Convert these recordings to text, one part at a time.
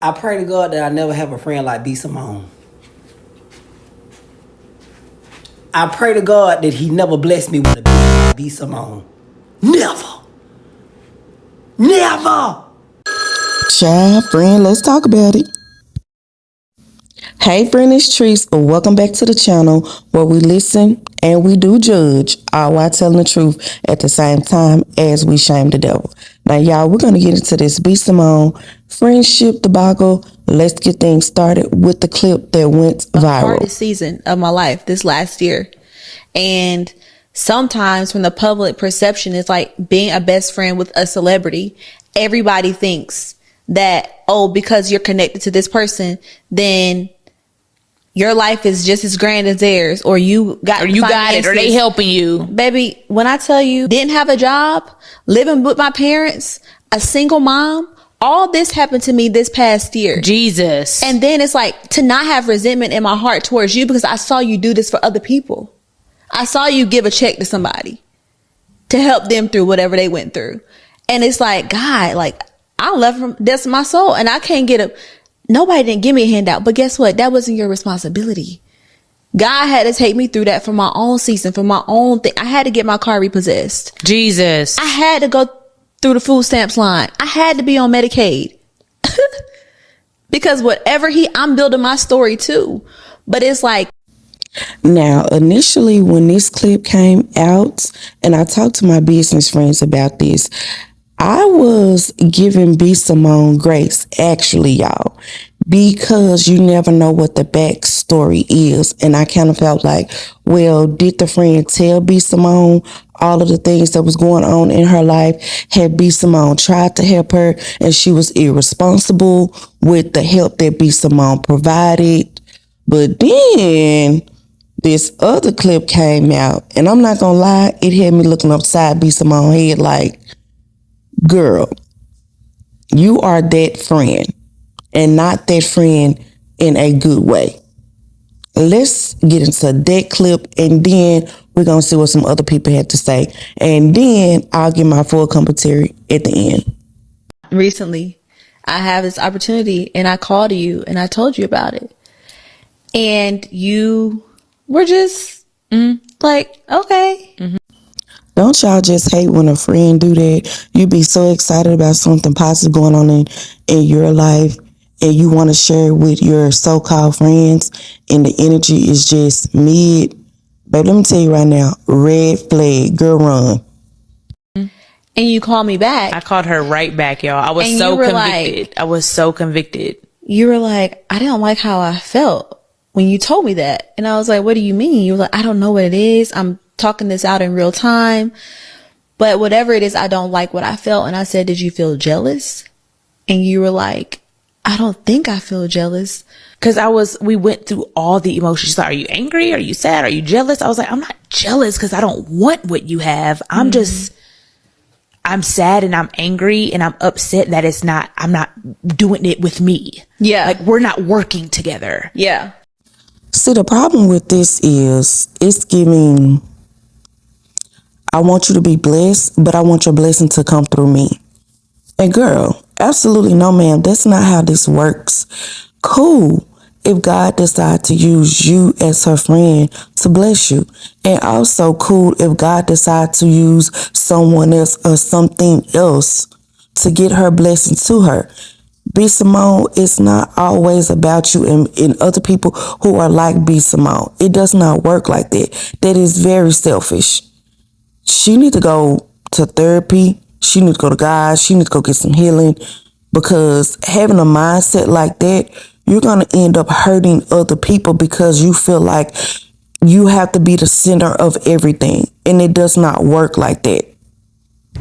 I pray to God that I never have a friend like B.Simone. I pray to God that he never blessed me with a bitch like B.Simone. Never. Never. Child, friend, let's talk about it. Hey, friend, it's Trese. Welcome back to the channel where we listen and we do judge, all while telling the truth at the same time as we shame the devil. Now, y'all, we're going to get into this B.Simone friendship debacle. Let's get things started with the clip that went viral. The hardest season of my life this last year. And sometimes when the public perception is like being a best friend with a celebrity, everybody thinks that, oh, because you're connected to this person, then your life is just as grand as theirs, or you got it, or they helping you. Baby, when I tell you, didn't have a job, living with my parents, a single mom, all this happened to me this past year. Jesus. And then it's like to not have resentment in my heart towards you because I saw you do this for other people. I saw you give a check to somebody to help them through whatever they went through. And it's like, God, like I love from depths of my soul, and I can't get nobody didn't give me a handout, but guess what? That wasn't your responsibility. God had to take me through that for my own season, for my own thing. I had to get my car repossessed. Jesus. I had to go through the food stamps line. I had to be on Medicaid. Because I'm building my story too. But it's like. Now, initially when this clip came out, and I talked to my business friends about this, I was giving B.Simone grace, actually, y'all, because you never know what the backstory is. And I kind of felt like, well, did the friend tell B.Simone all of the things that was going on in her life? Had B.Simone tried to help her and she was irresponsible with the help that B.Simone provided? But then this other clip came out, and I'm not gonna lie, it had me looking upside B.Simone's head like, girl, you are that friend, and not that friend in a good way. Let's get into that clip, and then we're going to see what some other people had to say. And then I'll give my full commentary at the end. Recently, I have this opportunity, and I called you, and I told you about it. And you were just like, okay. Mm-hmm. Don't y'all just hate when a friend do that? You be so excited about something positive going on in your life, and you want to share it with your so-called friends, and the energy is just mid. Babe, let me tell you right now, red flag, girl, run. And you called me back. I called her right back, y'all. I was so convicted. I was so convicted. You were like, I didn't like how I felt when you told me that. And I was like, what do you mean? You were like, I don't know what it is. I'm talking this out in real time, but whatever it is, I don't like what I felt. And I said, did you feel jealous? And you were like, I don't think I feel jealous. Cause we went through all the emotions. She's like, are you angry? Are you sad? Are you jealous? I was like, I'm not jealous cause I don't want what you have. I'm sad and I'm angry and I'm upset that I'm not doing it with me. Yeah. Like we're not working together. Yeah. See, the problem with this is it's giving, I want you to be blessed, but I want your blessing to come through me. And girl, absolutely no, ma'am. That's not how this works. Cool if God decides to use you as her friend to bless you. And also cool if God decides to use someone else or something else to get her blessing to her. B.Simone, it's not always about you and other people who are like B.Simone. It does not work like that. That is very selfish. She need to go to therapy. She need to go to God. She need to go get some healing, because having a mindset like that, you're going to end up hurting other people because you feel like you have to be the center of everything. And it does not work like that.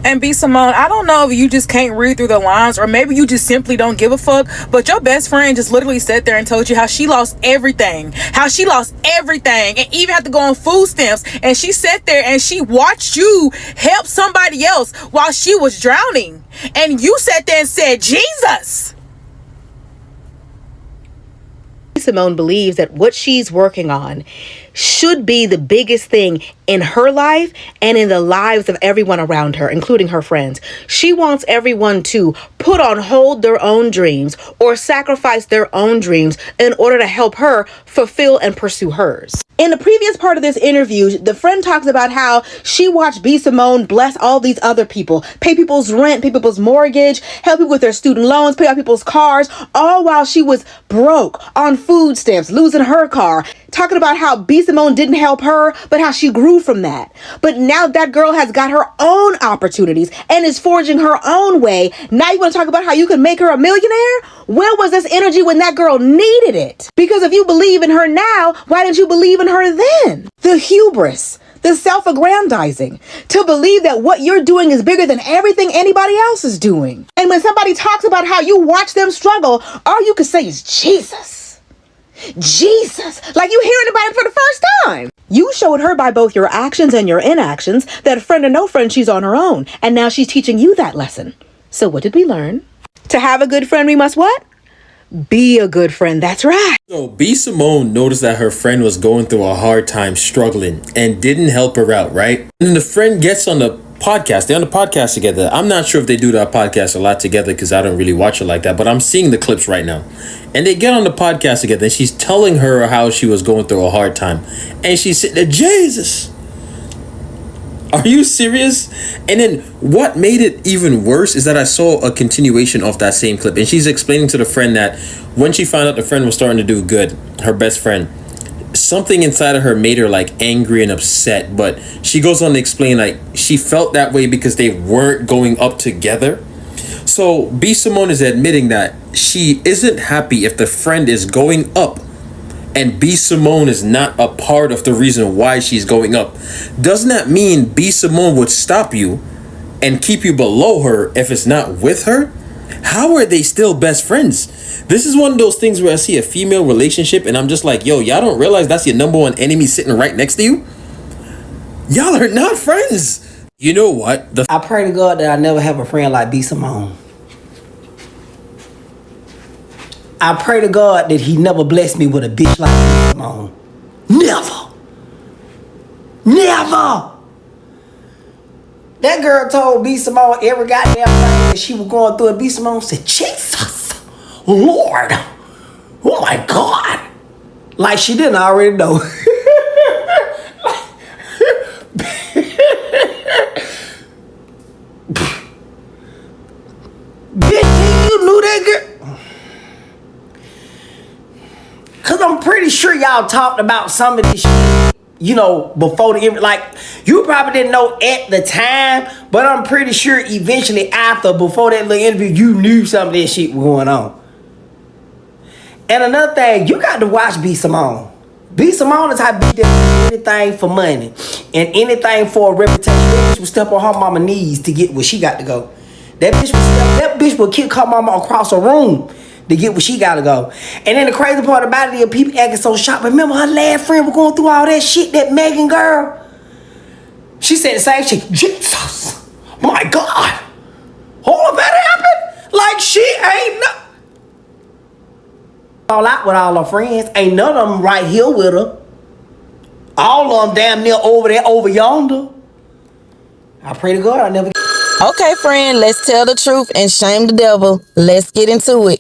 And B.Simone, I don't know if you just can't read through the lines, or maybe you just simply don't give a fuck, but your best friend just literally sat there and told you how she lost everything, and even had to go on food stamps. And she sat there and she watched you help somebody else while she was drowning, and you sat there and said, Jesus. Simone believes that what she's working on should be the biggest thing in her life and in the lives of everyone around her, including her friends. She wants everyone to put on hold their own dreams or sacrifice their own dreams in order to help her fulfill and pursue hers. In the previous part of this interview, the friend talks about how she watched B.Simone bless all these other people, pay people's rent, pay people's mortgage, help people with their student loans, pay off people's cars, all while she was broke, on food stamps, losing her car, talking about how B.Simone didn't help her, but how she grew from that. But now that girl has got her own opportunities and is forging her own way. Now you want to talk about how you can make her a millionaire? Where was this energy when that girl needed it? Because if you believe in her now, why didn't you believe in her then? The hubris, the self-aggrandizing, to believe that what you're doing is bigger than everything anybody else is doing. And when somebody talks about how you watch them struggle, all you can say is Jesus. Jesus, like you hearing about it for the first time. You showed her by both your actions and your inactions that friend or no friend, she's on her own. And now she's teaching you that lesson. So what did we learn? To have a good friend, we must what? Be a good friend. That's right. So B.Simone noticed that her friend was going through a hard time struggling and didn't help her out, right? And the friend gets on the podcast. They're on the podcast together. I'm not sure if they do that podcast a lot together because I don't really watch it like that, but I'm seeing the clips right now. And they get on the podcast together and she's telling her how she was going through a hard time. And she's sitting there, Jesus, are you serious? And then what made it even worse is that I saw a continuation of that same clip. And she's explaining to the friend that when she found out the friend was starting to do good, her best friend, something inside of her made her like angry and upset. But she goes on to explain like she felt that way because they weren't going up together. So B.Simone is admitting that she isn't happy if the friend is going up and B.Simone is not a part of the reason why she's going up. Doesn't that mean B.Simone would stop you and keep you below her if it's not with her? How are they still best friends? This is one of those things where I see a female relationship and I'm just like, yo, y'all don't realize that's your number one enemy sitting right next to you? Y'all are not friends. You know what? I pray to God that I never have a friend like B.Simone. I pray to God that he never blessed me with a bitch like B.Simone. Never. Never. That girl told B.Simone every goddamn thing that she was going through, and B.Simone said, Jesus, Lord, oh my God. Like she didn't already know. Bitch, you knew that girl? Cause I'm pretty sure y'all talked about some of this shit, you know, before the interview. Like, you probably didn't know at the time, but I'm pretty sure eventually before that little interview, you knew some of this shit was going on. And another thing, you got to watch B.Simone. B.Simone is how bitch that do anything for money and anything for a reputation. That bitch would step on her mama knees to get where she got to go. That bitch would kick her mama across a room to get where she gotta go. And then the crazy part about it is people acting so shocked. Remember her last friend was going through all that shit, that Megan girl? She said the same shit. Jesus, my God. All of that happened? Like she ain't all out with all her friends. Ain't none of them right here with her. All of them damn near over there, over yonder. I pray to God I never. Okay, friend, let's tell the truth and shame the devil. Let's get into it.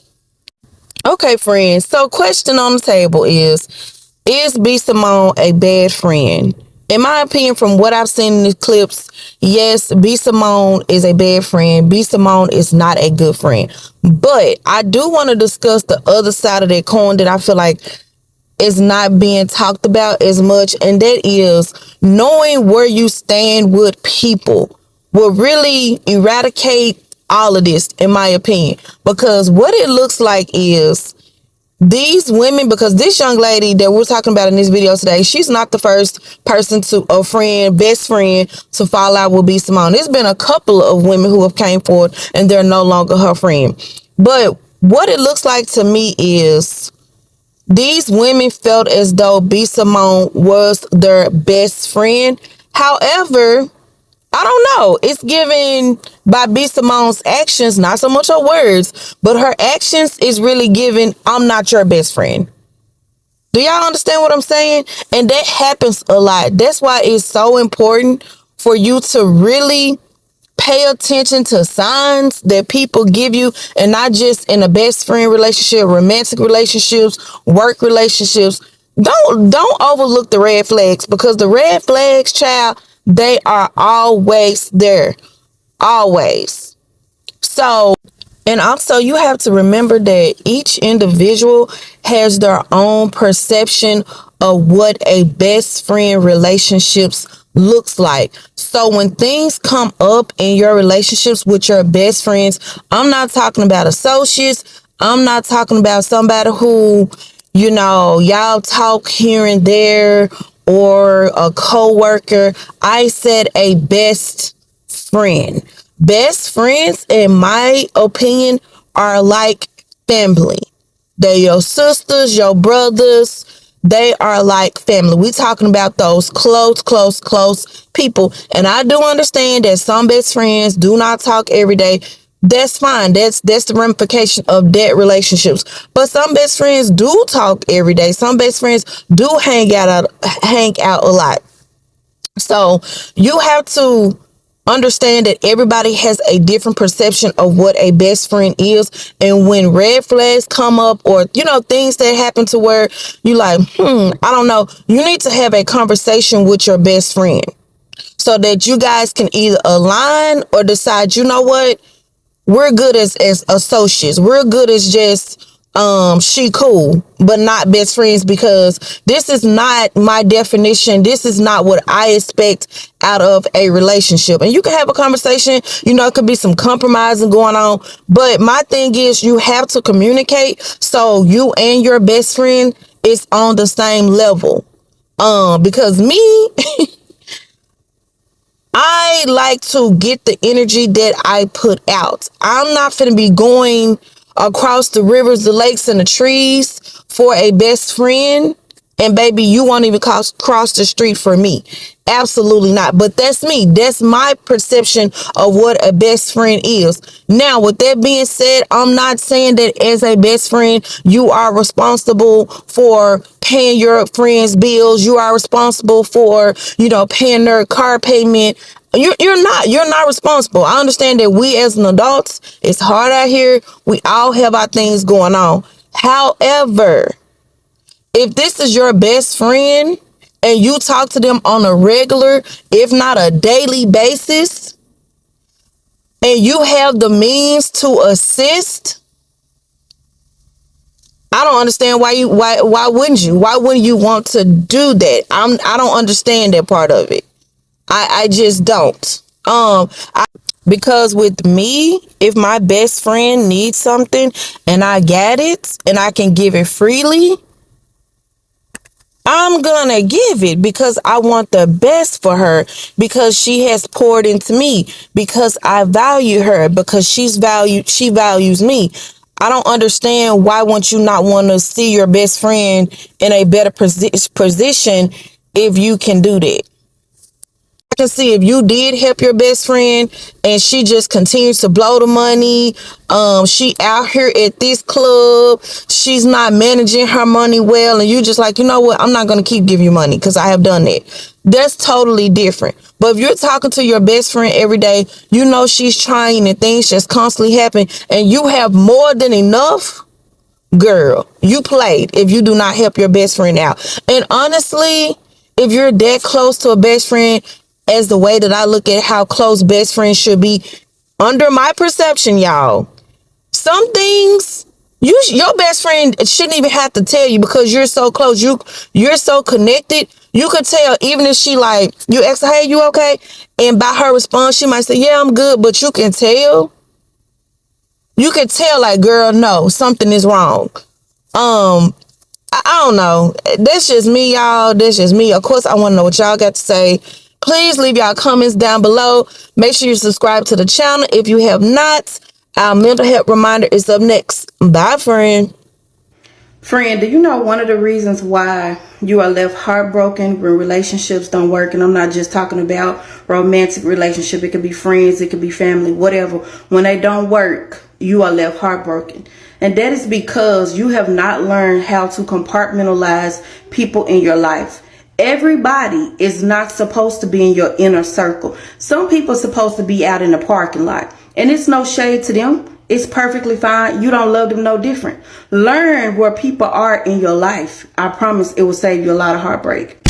Okay, friends. So question on the table is B.Simone a bad friend? In my opinion, from what I've seen in the clips, yes, B.Simone is a bad friend. B.Simone is not a good friend. But I do want to discuss the other side of that coin that I feel like is not being talked about as much. And that is knowing where you stand with people will really eradicate all of this, in my opinion, because what it looks like is these women, because this young lady that we're talking about in this video today, she's not the first person best friend to fall out with B.Simone. There's been a couple of women who have came forward and they're no longer her friend. But what it looks like to me is these women felt as though B.Simone was their best friend. However, I don't know. It's given by B.Simone's actions, not so much her words, but her actions is really giving, I'm not your best friend. Do y'all understand what I'm saying? And that happens a lot. That's why it's so important for you to really pay attention to signs that people give you, and not just in a best friend relationship, romantic relationships, work relationships. Don't overlook the red flags, because the red flags, child, they are always there. Always. So, and also you have to remember that each individual has their own perception of what a best friend relationships looks like. So when things come up in your relationships with your best friends, I'm not talking about associates. I'm not talking about somebody who, y'all talk here and there, or a coworker. I said a best friend. Best friends, in my opinion, are like family. They're your sisters, your brothers. They are like family. We talking about those close people. And I do understand that some best friends do not talk every day. That's fine. That's the ramification of that relationships. But some best friends do talk every day. Some best friends do hang out a lot. So you have to understand that everybody has a different perception of what a best friend is. And when red flags come up, or, things that happen to where you like, I don't know, you need to have a conversation with your best friend so that you guys can either align or decide, you know what, we're good as associates. We're good as just she cool, but not best friends, because this is not my definition. This is not what I expect out of a relationship. And you can have a conversation, it could be some compromising going on. But my thing is, you have to communicate so you and your best friend is on the same level. Because me, I like to get the energy that I put out. I'm not finna be going across the rivers, the lakes, and the trees for a best friend. And baby, you won't even cross the street for me. Absolutely not. But that's me. That's my perception of what a best friend is. Now, with that being said, I'm not saying that as a best friend, you are responsible for paying your friends' bills. You are responsible for, paying their car payment. You're not responsible. I understand that we as an adults, it's hard out here. We all have our things going on. However, if this is your best friend and you talk to them on a regular, if not a daily basis, and you have the means to assist, I don't understand why wouldn't you? Why wouldn't you want to do that? I don't understand that part of it. I just don't. Because with me, if my best friend needs something and I got it and I can give it freely, I'm gonna give it because I want the best for her, because she has poured into me, because I value her, because she values me. I don't understand why won't you not want to see your best friend in a better position if you can do that. I can see if you did help your best friend and she just continues to blow the money. She out here at this club. She's not managing her money well. And you just like, you know what? I'm not going to keep giving you money because I have done that. That's totally different. But if you're talking to your best friend every day, she's trying and things just constantly happen and you have more than enough, girl, you played if you do not help your best friend out. And honestly, if you're that close to a best friend, as the way that I look at how close best friends should be, under my perception, y'all, some things your best friend shouldn't even have to tell you because you're so close. You're so connected. You could tell even if she like, you ask her, hey, you okay? And by her response, she might say, yeah, I'm good. But you can tell like, girl, no, something is wrong. I don't know. That's just me, y'all. That's just me. Of course, I want to know what y'all got to say. Please leave y'all comments down below. Make sure you subscribe to the channel if you have not. Our mental health reminder is up next. Bye, friend. Friend, do you know one of the reasons why you are left heartbroken when relationships don't work? And I'm not just talking about romantic relationship. It could be friends, it could be family, whatever. When they don't work, you are left heartbroken. And that is because you have not learned how to compartmentalize people in your life. Everybody is not supposed to be in your inner circle. Some people are supposed to be out in the parking lot. And it's no shade to them. It's perfectly fine. You don't love them no different. Learn where people are in your life. I promise it will save you a lot of heartbreak.